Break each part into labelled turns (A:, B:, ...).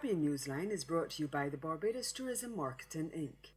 A: Caribbean Newsline is brought to you by the Barbados Tourism Marketing, Inc.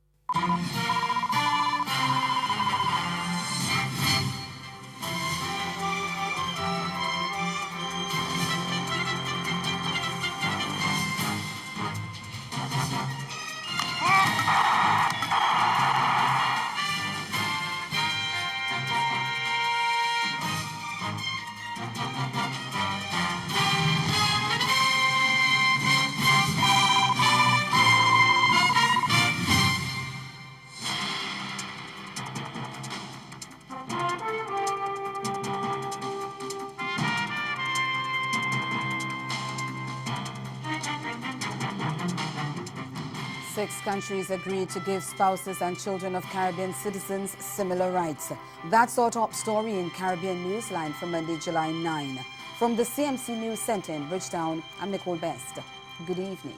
B: Six countries agreed to give spouses and children of Caribbean citizens similar rights. That's our top story in Caribbean Newsline for Monday, July 9. From the CMC News Center in Bridgetown, I'm Nicole Best. Good evening.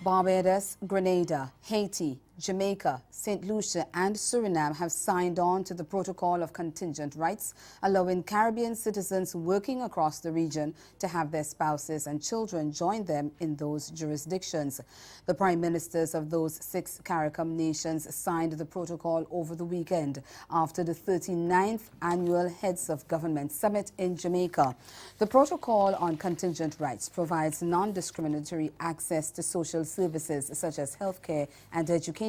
B: Barbados, Grenada, Haiti, Jamaica, St. Lucia and Suriname have signed on to the Protocol of Contingent Rights, allowing Caribbean citizens working across the region to have their spouses and children join them in those jurisdictions. The prime ministers of those 6 CARICOM nations signed the protocol over the weekend after the 39th annual Heads of Government Summit in Jamaica. The Protocol on Contingent Rights provides non-discriminatory access to social services such as healthcare and education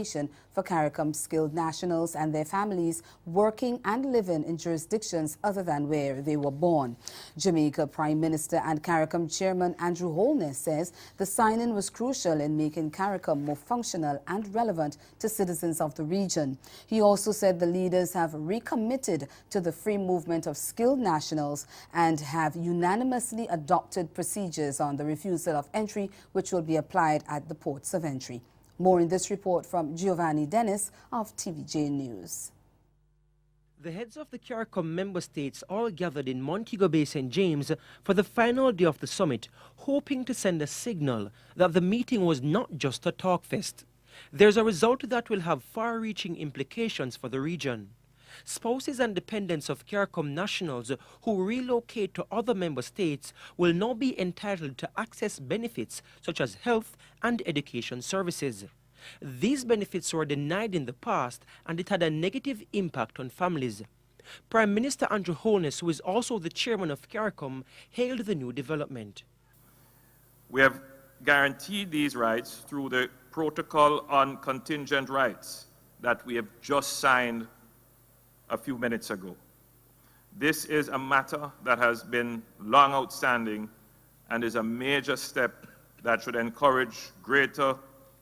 B: for CARICOM skilled nationals and their families working and living in jurisdictions other than where they were born. Jamaica Prime Minister and CARICOM Chairman Andrew Holness says the signing was crucial in making CARICOM more functional and relevant to citizens of the region. He also said the leaders have recommitted to the free movement of skilled nationals and have unanimously adopted procedures on the refusal of entry, which will be applied at the ports of entry. More in this report from Giovanni Dennis of TVJ News.
C: The heads of the CARICOM member states all gathered in Montego Bay, St. James for the final day of the summit, hoping to send a signal that the meeting was not just a talk fest. There's a result that will have far-reaching implications for the region. Spouses and dependents of CARICOM nationals who relocate to other member states will now be entitled to access benefits such as health and education services. These benefits were denied in the past, and it had a negative impact on families. Prime Minister Andrew Holness, who is also the chairman of CARICOM, hailed the new development.
D: We have guaranteed these rights through the Protocol on Contingent Rights that we have just signed a few minutes ago. This is a matter that has been long outstanding and is a major step that should encourage greater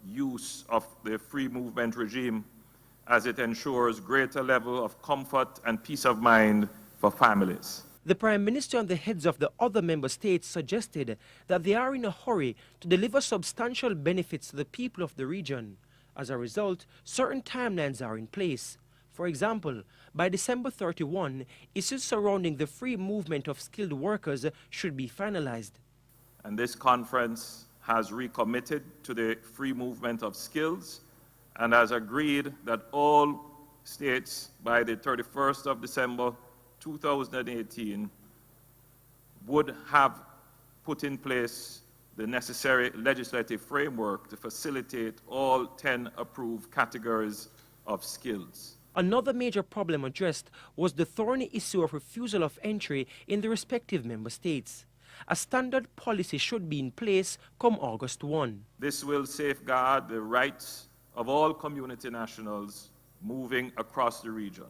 D: use of the free movement regime as it ensures greater level of comfort and peace of mind for families.
C: The Prime Minister and the heads of the other member states suggested that they are in a hurry to deliver substantial benefits to the people of the region. As a result, certain timelines are in place. For example, by December 31, issues surrounding the free movement of skilled workers should be finalized.
D: And this conference has recommitted to the free movement of skills and has agreed that all states by the 31st of December 2018 would have put in place the necessary legislative framework to facilitate all 10 approved categories of skills.
C: Another major problem addressed was the thorny issue of refusal of entry in the respective member states. A standard policy should be in place come August 1.
D: This will safeguard the rights of all community nationals moving across the region.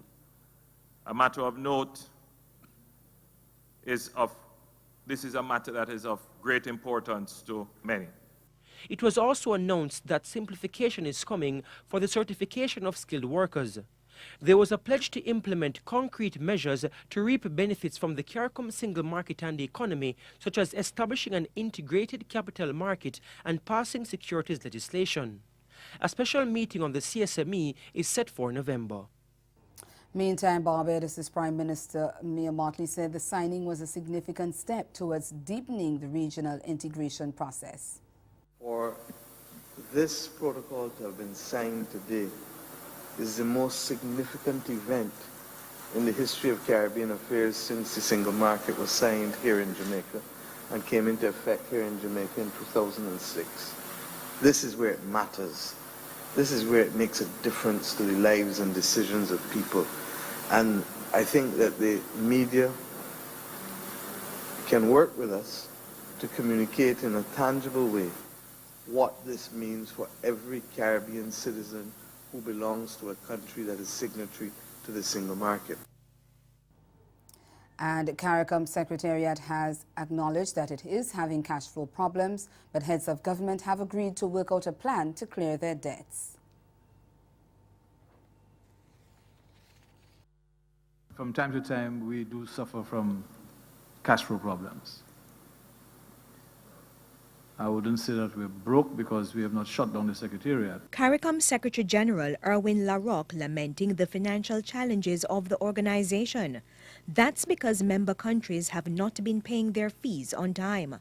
D: A matter of note this is a matter that is of great importance to many.
C: It was also announced that simplification is coming for the certification of skilled workers. There was a pledge to implement concrete measures to reap benefits from the CARICOM single market and the economy, such as establishing an integrated capital market and passing securities legislation. A special meeting on the CSME is set for November.
B: Meantime, Barbados' Prime Minister Mia Mottley said the signing was a significant step towards deepening the regional integration process.
E: For this protocol to have been signed today is the most significant event in the history of Caribbean affairs since the single market was signed here in Jamaica. and came into effect here in Jamaica in 2006. This is where it matters. This is where it makes a difference to the lives and decisions of people. And I think that the media can work with us to communicate in a tangible way what this means for every Caribbean citizen who belongs to a country that is signatory to the single market.
B: And CARICOM Secretariat has acknowledged that it is having cash flow problems, but heads of government have agreed to work out a plan to clear their debts.
F: From time to time, we do suffer from cash flow problems. I wouldn't say that we're broke because we have not shut down the Secretariat.
G: CARICOM Secretary General Erwin LaRocque lamenting the financial challenges of the organization. That's because member countries have not been paying their fees on time.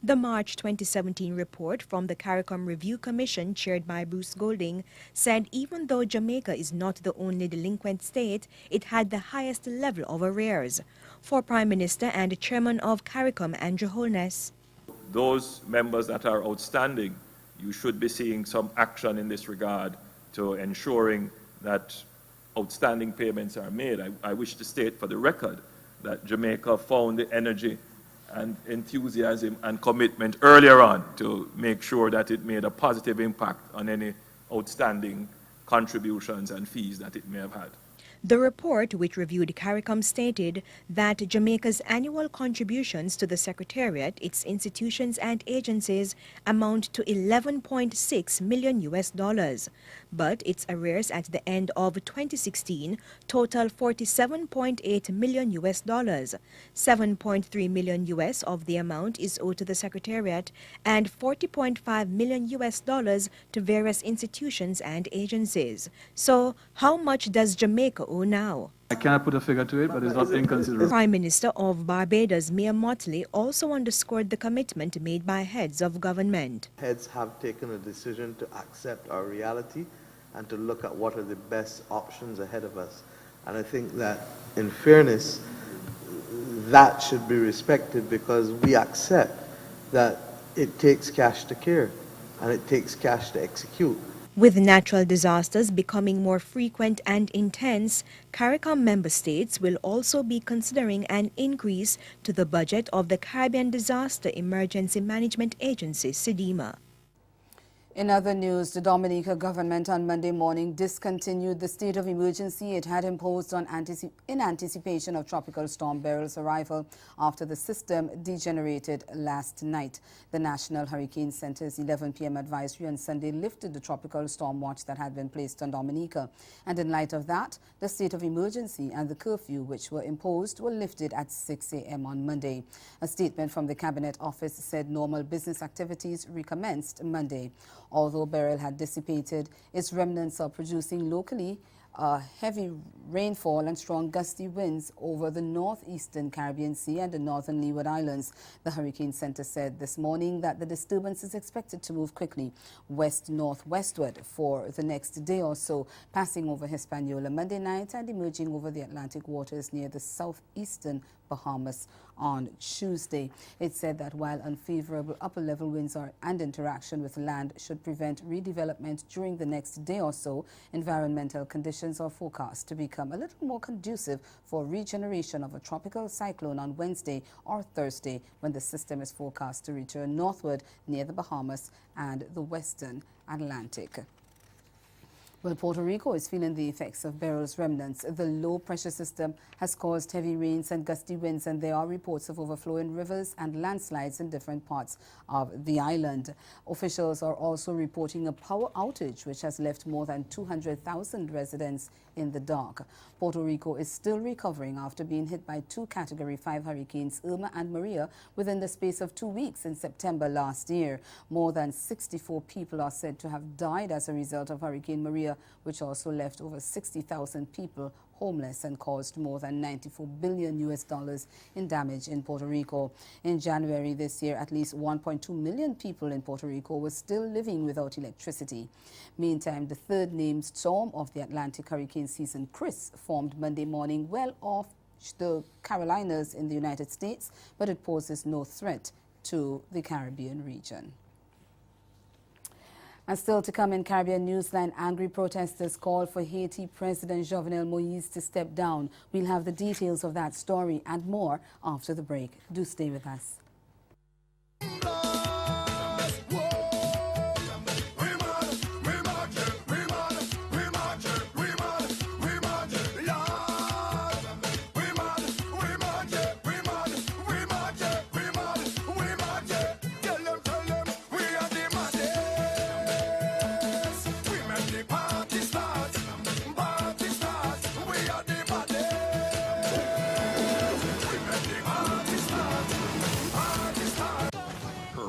G: The March 2017 report from the CARICOM Review Commission, chaired by Bruce Golding, said even though Jamaica is not the only delinquent state, it had the highest level of arrears. For Prime Minister and Chairman of CARICOM, Andrew Holness,
D: those members that are outstanding, you should be seeing some action in this regard to ensuring that outstanding payments are made. I wish to state for the record that Jamaica found the energy and enthusiasm and commitment earlier on to make sure that it made a positive impact on any outstanding contributions and fees that it may have had.
G: the report, which reviewed CARICOM, stated that Jamaica's annual contributions to the Secretariat, its institutions and agencies amount to $11.6 million, but its arrears at the end of 2016 total $47.8 million. $7.3 million of the amount is owed to the Secretariat and $40.5 million to various institutions and agencies. So, how much does Jamaica owe now?
F: I cannot put a figure to it, but it's not inconsiderable.
G: Prime Minister of Barbados, Mia Mottley, also underscored the commitment made by heads of government.
E: Heads have taken a decision to accept our reality and to look at what are the best options ahead of us. And I think that, in fairness, that should be respected, because we accept that it takes cash to care and it takes cash to execute.
G: With natural disasters becoming more frequent and intense, CARICOM member states will also be considering an increase to the budget of the Caribbean Disaster Emergency Management Agency, CDEMA.
B: In other news, the Dominica government on Monday morning discontinued the state of emergency it had imposed in anticipation of Tropical Storm Beryl's arrival after the system degenerated last night. The National Hurricane Center's 11 p.m. advisory on Sunday lifted the tropical storm watch that had been placed on Dominica. And in light of that, the state of emergency and the curfew which were imposed were lifted at 6 a.m. on Monday. A statement from the Cabinet Office said normal business activities recommenced Monday. Although Beryl had dissipated, its remnants are producing locally heavy rainfall and strong gusty winds over the northeastern Caribbean Sea and the northern Leeward Islands. The Hurricane Center said this morning that the disturbance is expected to move quickly west-northwestward for the next day or so, passing over Hispaniola Monday night and emerging over the Atlantic waters near the southeastern Bahamas on Tuesday. It said that while unfavorable upper-level winds and interaction with land should prevent redevelopment during the next day or so, environmental conditions are forecast to become a little more conducive for regeneration of a tropical cyclone on Wednesday or Thursday, when the system is forecast to return northward near the Bahamas and the western Atlantic. Well, Puerto Rico is feeling the effects of Beryl's remnants. The low-pressure system has caused heavy rains and gusty winds, and there are reports of overflowing rivers and landslides in different parts of the island. Officials are also reporting a power outage, which has left more than 200,000 residents in the dark. Puerto Rico is still recovering after being hit by two Category 5 hurricanes, Irma and Maria, within the space of 2 weeks in September last year. More than 64 people are said to have died as a result of Hurricane Maria, which also left over 60,000 people homeless and caused more than $94 billion in damage in Puerto Rico. In January this year, at least 1.2 million people in Puerto Rico were still living without electricity. Meantime, the third named storm of the Atlantic hurricane season, Chris, formed Monday morning well off the Carolinas in the United States, but it poses no threat to the Caribbean region. And still to come in Caribbean Newsline, angry protesters call for Haiti President Jovenel Moise to step down. We'll have the details of that story and more after the break. Do stay with us.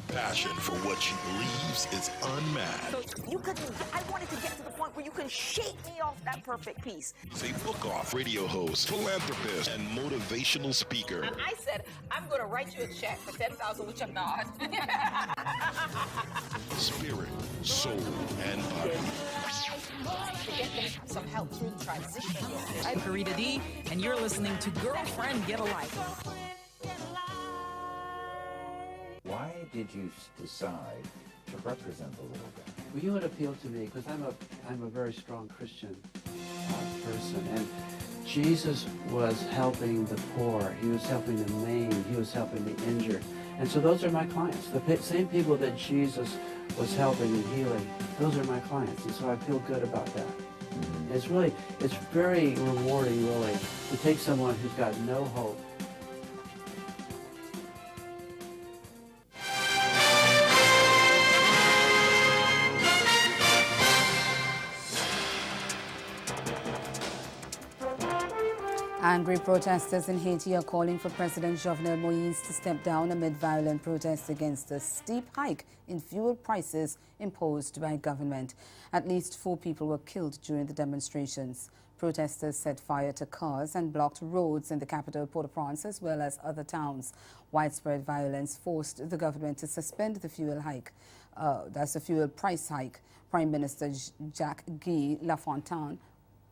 H: Passion for what she believes is unmatched.
I: I wanted to get to the point where you can shake me off that perfect piece.
H: She's a book-off radio host, philanthropist, and motivational speaker.
I: And I said, I'm going to write you a check for $10,000, which I'm not.
H: Spirit, soul, and body.
I: To get them some help through the transition.
J: I'm Karita D, and you're listening to Girlfriend Get a Life.
K: Why did you decide to represent the little guy?
L: Well, you would appeal to me because I'm a very strong Christian person, and Jesus was helping the poor, he was helping the maimed, he was helping the injured, and so those are my clients. The same people that Jesus was helping and healing, those are my clients, and so I feel good about that. It's very rewarding, really, to take someone who's got no hope.
B: Angry protesters in Haiti are calling for President Jovenel Moise to step down amid violent protests against the steep hike in fuel prices imposed by government. At least 4 people were killed during the demonstrations. Protesters set fire to cars and blocked roads in the capital Port-au-Prince as well as other towns. Widespread violence forced the government to suspend the fuel hike. That's the fuel price hike. Prime Minister Jacques-Guy Lafontaine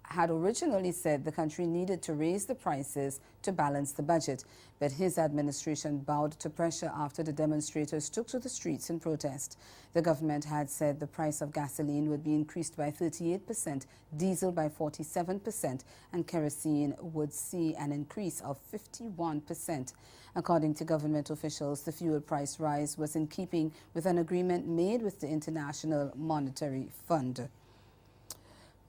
B: had originally said the country needed to raise the prices to balance the budget, but his administration bowed to pressure after the demonstrators took to the streets in protest. The government had said the price of gasoline would be increased by 38%, diesel by 47%, and kerosene would see an increase of 51%. According to government officials, the fuel price rise was in keeping with an agreement made with the International Monetary Fund.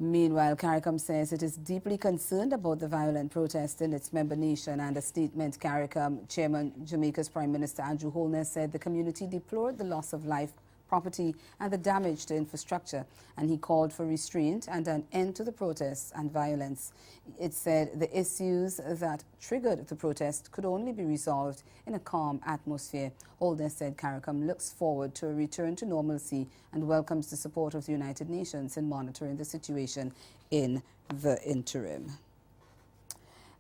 B: Meanwhile, CARICOM says it is deeply concerned about the violent protest in its member nation. And a statement, CARICOM Chairman Jamaica's Prime Minister Andrew Holness said the community deplored the loss of life, property and the damage to infrastructure, and he called for restraint and an end to the protests and violence. It said the issues that triggered the protest could only be resolved in a calm atmosphere. Holness said CARICOM looks forward to a return to normalcy and welcomes the support of the United Nations in monitoring the situation in the interim.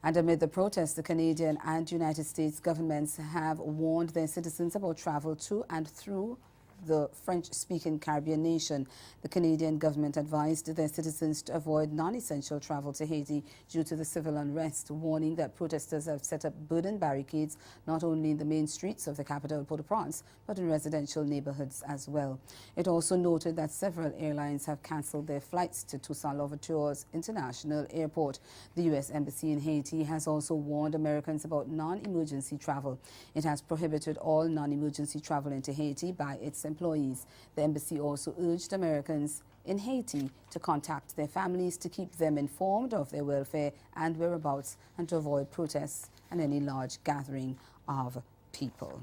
B: And amid the protests, the Canadian and United States governments have warned their citizens about travel to and through the French-speaking Caribbean nation. The Canadian government advised their citizens to avoid non-essential travel to Haiti due to the civil unrest, warning that protesters have set up burden barricades not only in the main streets of the capital, Port-au-Prince, but in residential neighborhoods as well. It also noted that several airlines have cancelled their flights to Toussaint Louverture's International Airport. The U.S. Embassy in Haiti has also warned Americans about non-emergency travel. It has prohibited all non-emergency travel into Haiti by its employees. The embassy also urged Americans in Haiti to contact their families to keep them informed of their welfare and whereabouts and to avoid protests and any large gathering of people.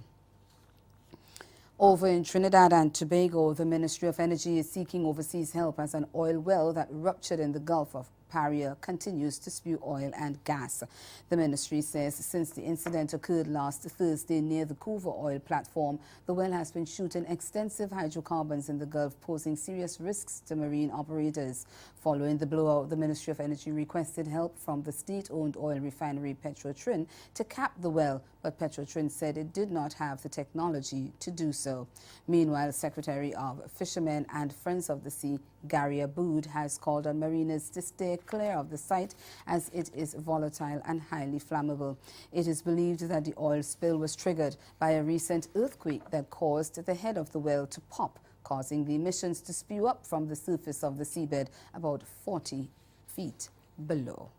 B: Over in Trinidad and Tobago, the Ministry of Energy is seeking overseas help as an oil well that ruptured in the Gulf of Paria continues to spew oil and gas. The ministry says since the incident occurred last Thursday near the Couva oil platform, the well has been shooting extensive hydrocarbons in the Gulf, posing serious risks to marine operators. Following the blowout, the Ministry of Energy requested help from the state-owned oil refinery Petrotrin to cap the well, but Petrotrin said it did not have the technology to do so. Meanwhile, Secretary of Fishermen and Friends of the Sea, Gary Aboud, has called on mariners to stay steer clear of the site as it is volatile and highly flammable. It is believed that the oil spill was triggered by a recent earthquake that caused the head of the well to pop, causing the emissions to spew up from the surface of the seabed about 40 feet below.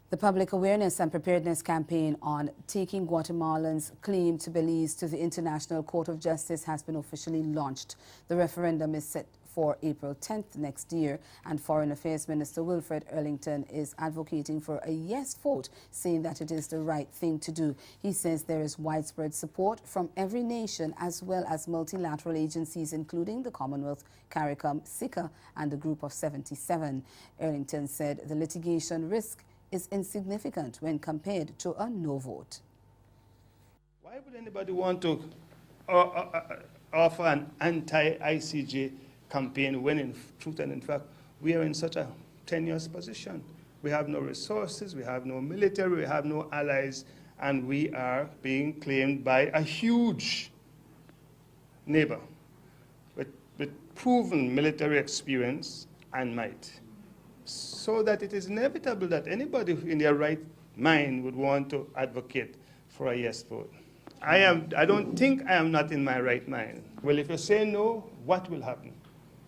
B: The public awareness and preparedness campaign on taking Guatemalans' claim to Belize to the International Court of Justice has been officially launched. The referendum is set for April 10th next year, and Foreign Affairs Minister Wilfred Earlington is advocating for a yes vote, saying that it is the right thing to do. He says there is widespread support from every nation as well as multilateral agencies, including the Commonwealth, CARICOM, SICA, and the Group of 77. Earlington said the litigation risk is insignificant when compared to a no vote.
M: Why would anybody want to offer an anti-ICJ campaign when in truth and in fact we are in such a tenuous position? We have no resources, we have no military, we have no allies, and we are being claimed by a huge neighbor with proven military experience and might. So that it is inevitable that anybody in their right mind would want to advocate for a yes vote. I don't think I am not in my right mind. Well, if you say no, what will happen?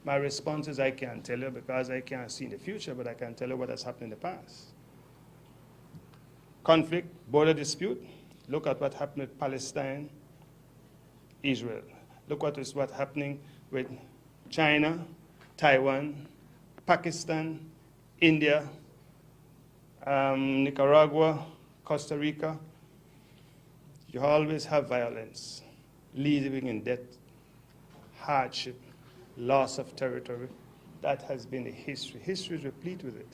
M: My response is I can't tell you because I can't see in the future, but I can tell you what has happened in the past. Conflict, border dispute, look at what happened with Palestine, Israel. Look what is what's happening with China, Taiwan, Pakistan, India, Nicaragua, Costa Rica. You always have violence, leading in death, hardship, loss of territory. That has been the history. History is replete with it.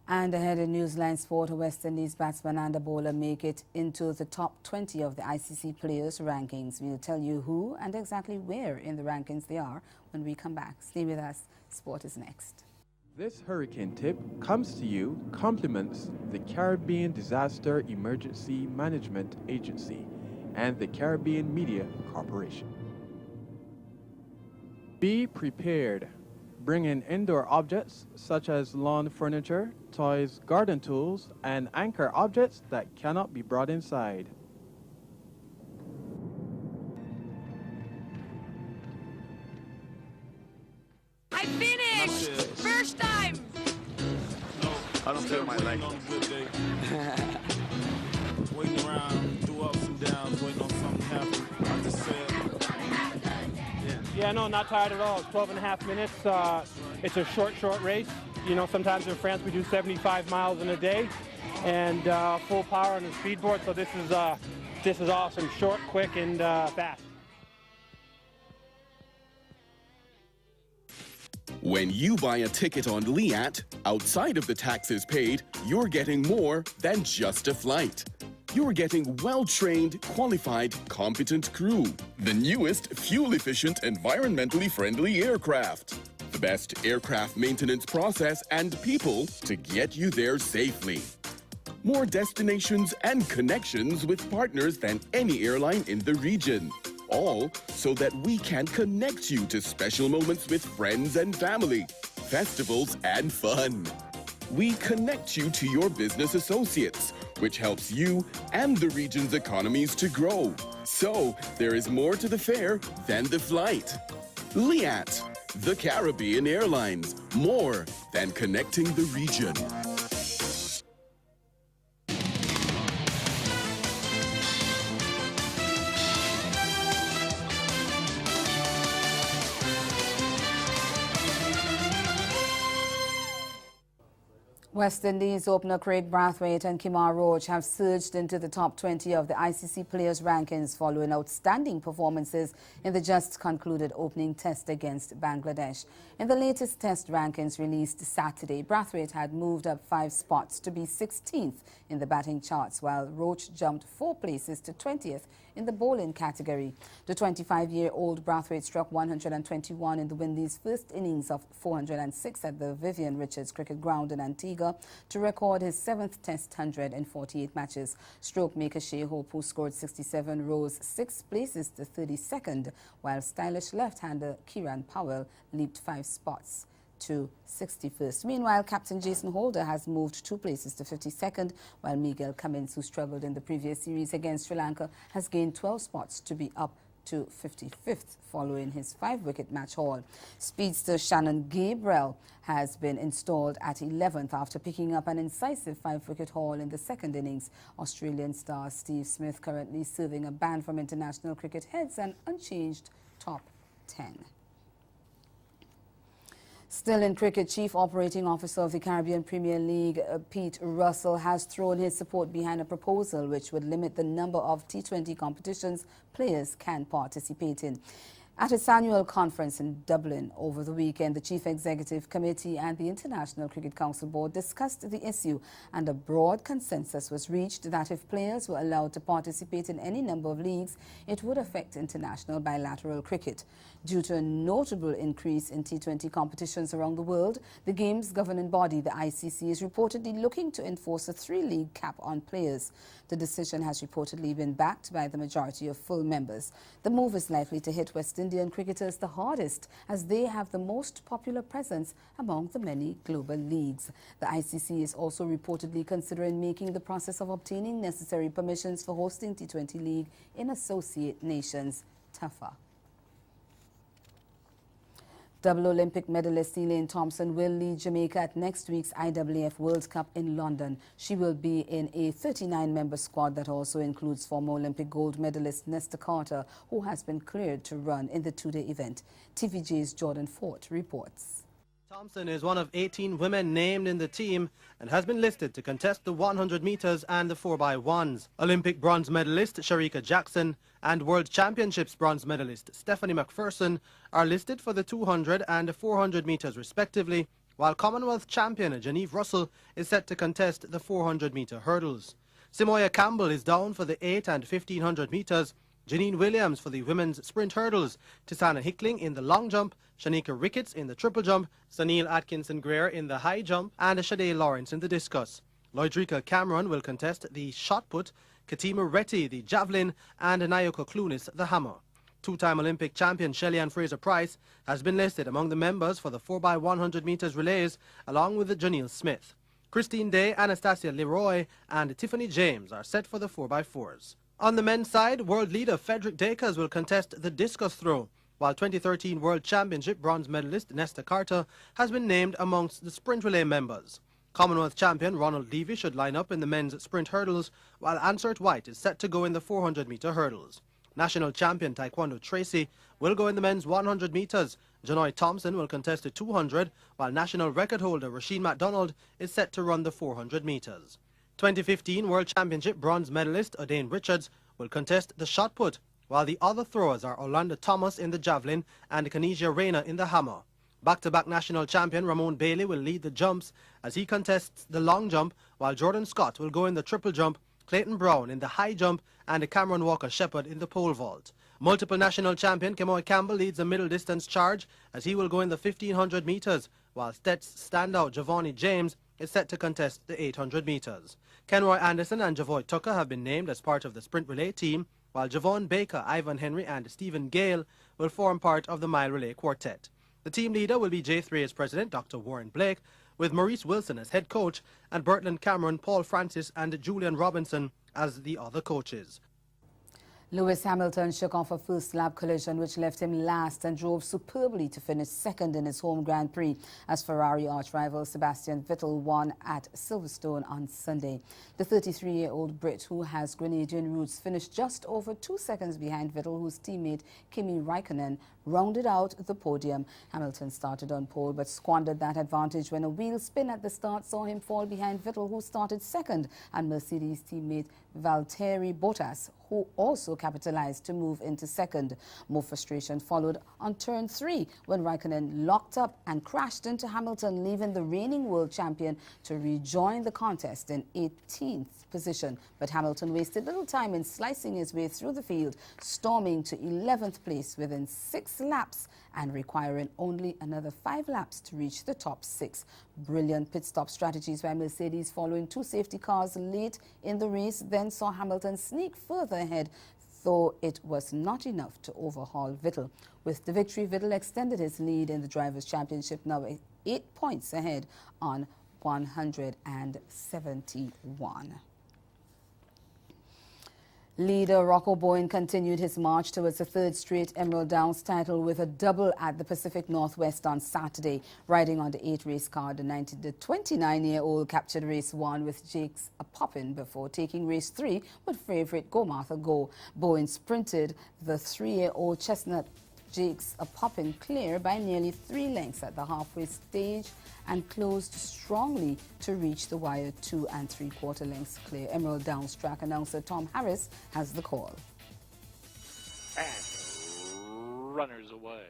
B: And ahead in Newsline Sport, West Indies batsman and a bowler make it into the top 20 of the ICC players' rankings. We'll tell you who and exactly where in the rankings they are when we come back. Stay with us. Sport is next.
N: This hurricane tip comes to you compliments the Caribbean Disaster Emergency Management Agency and the Caribbean Media Corporation. Be prepared. Bring in indoor objects such as lawn furniture, toys, garden tools, and anchor objects that cannot be brought inside.
O: I finished! First time!
P: No, I don't feel my life. Waiting around, through ups and downs, waiting on something to happen. I just said,
Q: yeah, no, not tired at all. It's 12 and a half minutes. It's a short race. You know, sometimes in France we do 75 miles in a day and full power on the speedboard. So this is awesome. Short, quick, and fast.
R: When you buy a ticket on Liat, outside of the taxes paid, you're getting more than just a flight. You're getting well-trained, qualified, competent crew. The newest, fuel-efficient, environmentally friendly aircraft. The best aircraft maintenance process and people to get you there safely. More destinations and connections with partners than any airline in the region. All so that we can connect you to special moments with friends and family, festivals and fun. We connect you to your business associates, which helps you and the region's economies to grow. So there is more to the fare than the flight. Liat, the Caribbean Airlines, more than connecting the region.
B: West Indies opener Craig Brathwaite and Kemar Roach have surged into the top 20 of the ICC players' rankings following outstanding performances in the just concluded opening test against Bangladesh. In the latest test rankings released Saturday, Brathwaite had moved up 5 spots to be 16th in the batting charts, while Roach jumped 4 places to 20th in the bowling category. The 25-year-old Brathwaite struck 121 in the Windies' first innings of 406 at the Vivian Richards Cricket Ground in Antigua to record his 7th Test 100 in 48 matches. Stroke maker Shea Hope, who scored 67, rose 6 places to 32nd, while stylish left-hander Kieran Powell leaped 5 spots to 61st. Meanwhile, Captain Jason Holder has moved 2 places to 52nd, while Miguel Cummins, who struggled in the previous series against Sri Lanka, has gained 12 spots to be up to 55th following his 5-wicket match haul. Speedster Shannon Gabriel has been installed at 11th after picking up an incisive 5-wicket haul in the second innings. Australian star Steve Smith currently serving a ban from international cricket heads an unchanged top 10. Still in cricket, Chief Operating Officer of the Caribbean Premier League, Pete Russell, has thrown his support behind a proposal which would limit the number of T20 competitions players can participate in. At its annual conference in Dublin over the weekend, the Chief Executive Committee and the International Cricket Council Board discussed the issue, and a broad consensus was reached that if players were allowed to participate in any number of leagues, it would affect international bilateral cricket. Due to a notable increase in T20 competitions around the world, the game's governing body, the ICC, is reportedly looking to enforce a 3-league cap on players. The decision has reportedly been backed by the majority of full members. The move is likely to hit West Indian cricketers the hardest, as they have the most popular presence among the many global leagues. The ICC is also reportedly considering making the process of obtaining necessary permissions for hosting T20 League in associate nations tougher. Double Olympic medalist Elaine Thompson will lead Jamaica at next week's IAAF World Cup in London. She will be in a 39-member squad that also includes former Olympic gold medalist Nesta Carter, who has been cleared to run in the 2-day event. TVJ's Jordan Fort reports.
S: Thompson is one of 18 women named in the team and has been listed to contest the 100 meters and the 4x1s. Olympic bronze medalist Sharika Jackson and World Championships bronze medalist Stephanie McPherson are listed for the 200 and 400 meters respectively, while Commonwealth champion Genevieve Russell is set to contest the 400-meter hurdles. Simoya Campbell is down for the 8 and 1500 meters, Janine Williams for the women's sprint hurdles, Tisana Hickling in the long jump, Shanika Ricketts in the triple jump, Sunil Atkinson-Greer in the high jump, and Shade Lawrence in the discus. Lloydrika Cameron will contest the shot put, Katima Retty the javelin, and Naoka Clunis the hammer. Two-time Olympic champion Shelly-Ann Fraser-Price has been listed among the members for the 4x100 meters relays, along with Janelle Smith. Christine Day, Anastasia Leroy, and Tiffany James are set for the 4x4s. On the men's side, world leader Frederick Dakers will contest the discus throw, while 2013 World Championship bronze medalist Nesta Carter has been named amongst the sprint relay members. Commonwealth champion Ronald Levy should line up in the men's sprint hurdles, while Ansert White is set to go in the 400-meter hurdles. National champion Taekwondo Tracy will go in the men's 100 meters. Janoy Thompson will contest the 200, while national record holder Rasheen MacDonald is set to run the 400 meters. 2015 World Championship bronze medalist O'Dane Richards will contest the shot put, while the other throwers are Orlando Thomas in the javelin and Kanisha Rayner in the hammer. Back-to-back national champion Ramon Bailey will lead the jumps as he contests the long jump, while Jordan Scott will go in the triple jump, Clayton Brown in the high jump, and Cameron Walker-Shepherd in the pole vault. Multiple national champion Kemoy Campbell leads the middle distance charge as he will go in the 1500 meters, while Stets standout Giovanni James is set to contest the 800 meters. Kenroy Anderson and Javoy Tucker have been named as part of the sprint relay team, while Javon Baker, Ivan Henry, and Stephen Gale will form part of the mile relay quartet. The team leader will be J3's president, Dr. Warren Blake, with Maurice Wilson as head coach and Bertland Cameron, Paul Francis, and Julian Robinson as the other coaches.
B: Lewis Hamilton shook off a first lap collision which left him last and drove superbly to finish second in his home Grand Prix as Ferrari arch-rival Sebastian Vettel won at Silverstone on Sunday. The 33-year-old Brit, who has Grenadian roots, finished just over 2 seconds behind Vettel, whose teammate Kimi Raikkonen rounded out the podium. Hamilton started on pole but squandered that advantage when a wheel spin at the start saw him fall behind Vettel, who started second, and Mercedes teammate Valtteri Bottas, who also capitalized to move into second. More frustration followed on turn 3 when Raikkonen locked up and crashed into Hamilton, leaving the reigning world champion to rejoin the contest in 18th position. But Hamilton wasted little time in slicing his way through the field, storming to 11th place within 6 laps and requiring only another 5 laps to reach the top 6. Brilliant pit stop strategies by Mercedes following 2 safety cars late in the race then saw Hamilton sneak further ahead though it was not enough to overhaul Vettel. With the victory, Vettel extended his lead in the Drivers' Championship, now 8 points ahead on 171. Leader Rocco Bowen continued his march towards the third straight Emerald Downs title with a double at the Pacific Northwest on Saturday. Riding on the 8-race car, the 29-year-old captured race 1 with Jakes a-poppin' before taking race 3 with favourite Go Martha Go. Bowen sprinted the 3-year-old chestnut Jakes a-poppin' clear by nearly 3 lengths at the halfway stage and closed strongly to reach the wire 2 3/4 lengths clear. Emerald Downs track announcer Tom Harris has the call.
T: And runners away.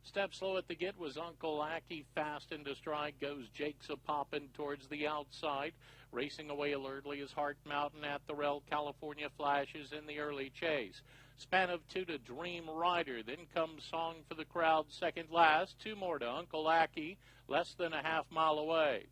T: Step slow at the gate was Uncle Aki. Fast into stride goes Jakes a-poppin' towards the outside. Racing away alertly is Heart Mountain at the rail. California flashes in the early chase. Span of 2 to Dream Rider. Then comes Song for the Crowd second last. 2 more to Uncle Aki, less than a half mile away.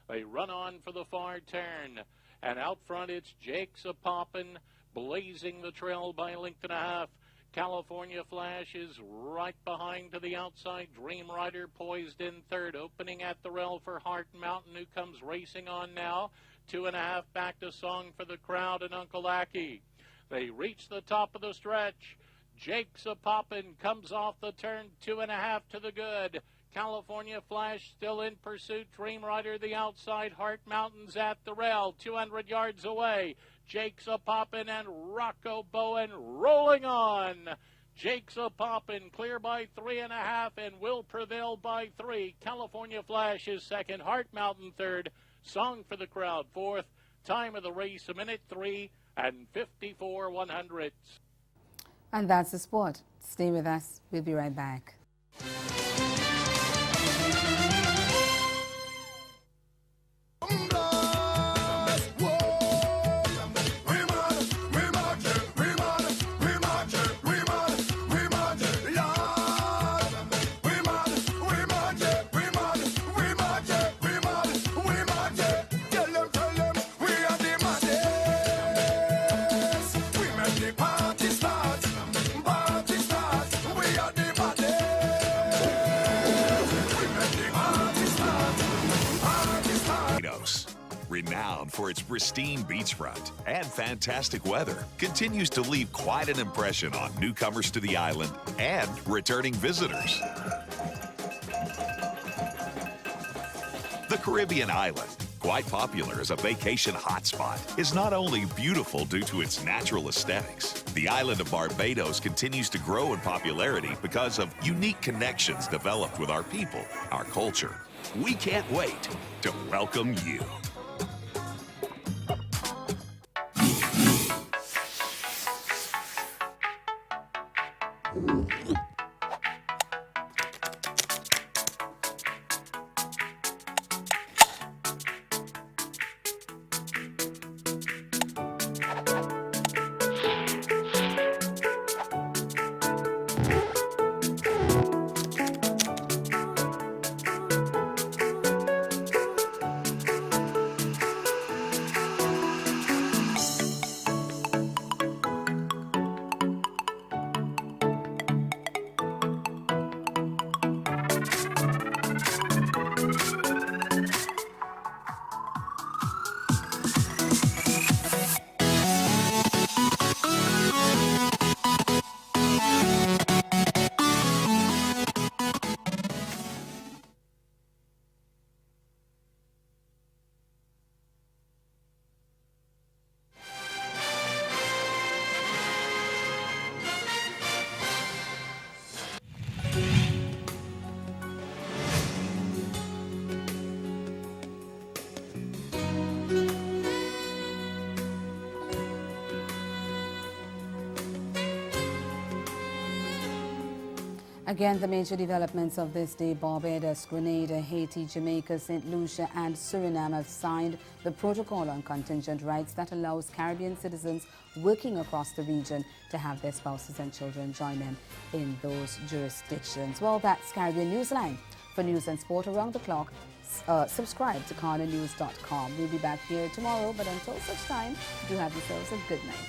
T: They run on for the far turn. And out front it's Jakes a-poppin', blazing the trail by a length and a half. California Flash is right behind to the outside. Dream Rider poised in third. Opening at the rail for Heart Mountain, who comes racing on now. 2.5 back to Song for the Crowd and Uncle Aki. They reach the top of the stretch. Jakes a-poppin' comes off the turn, 2.5 to the good. California Flash still in pursuit. Dream Rider the outside. Heart Mountain's at the rail, 200 yards away. Jakes a-poppin' and Rocco Bowen rolling on. Jakes a-poppin' clear by 3.5 and will prevail by 3. California Flash is second. Heart Mountain third. Song for the Crowd fourth. Time of the race, 1:03 and 54/100.
B: And that's the sport. Stay with us. We'll be right back.
U: Renowned for its pristine beachfront and fantastic weather, continues to leave quite an impression on newcomers to the island and returning visitors. The Caribbean island, quite popular as a vacation hotspot, is not only beautiful due to its natural aesthetics. The island of Barbados continues to grow in popularity because of unique connections developed with our people, our culture. We can't wait to welcome you. Again, the major developments of this day: Barbados, Grenada, Haiti, Jamaica, St. Lucia and Suriname have signed the protocol on contingent rights that allows Caribbean citizens working across the region to have their spouses and children join them in those jurisdictions. Well, that's Caribbean Newsline. For news and sport around the clock, subscribe to CarnaNews.com. We'll be back here tomorrow, but until such time, do have yourselves a good night.